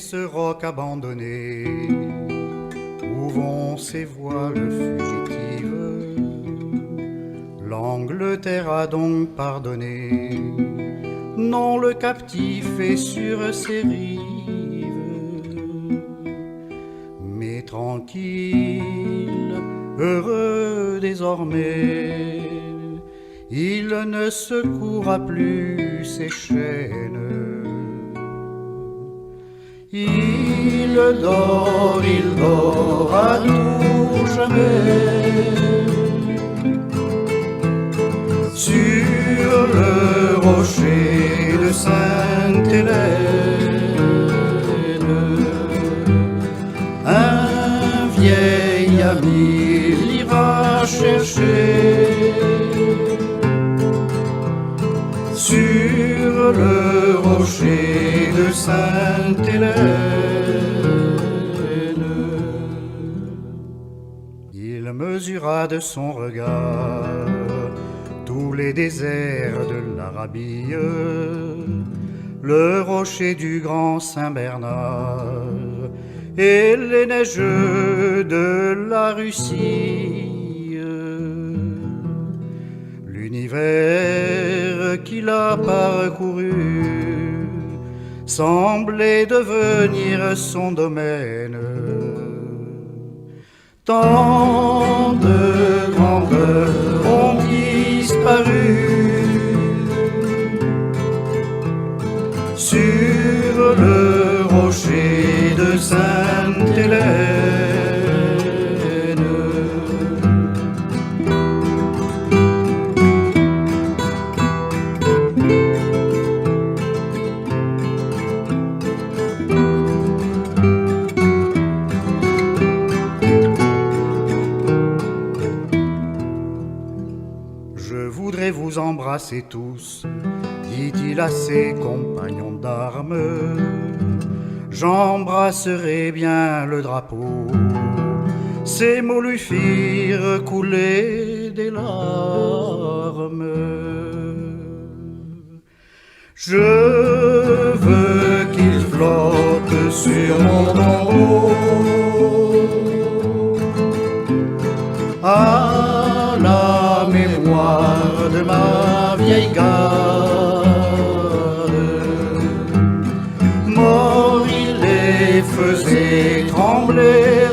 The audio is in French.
ce roc abandonné, où vont ces voiles fugitives? L'Angleterre a donc pardonné, non, le captif est sur ses rives. Mais tranquille, heureux désormais, il ne secourra plus ses chaînes. Il dort à tout jamais sur le rocher de Sainte-Hélène. Un vieil ami l'ira chercher sur le rocher de Sainte-Hélène. Il mesura de son regard tous les déserts de l'Arabie, le rocher du grand Saint-Bernard et les neiges de la Russie. L'univers qu'il a parcouru semblait devenir son domaine. Tant de grandeurs ont disparu sur le rocher de Sainte-Hélène. Je voudrais vous embrasser tous, dit-il à ses compagnons d'armes. J'embrasserai bien le drapeau. Ces mots lui firent couler des larmes. Je veux qu'il flotte sur mon tombeau à la mémoire de ma vieille garde. Mort, il les faisait trembler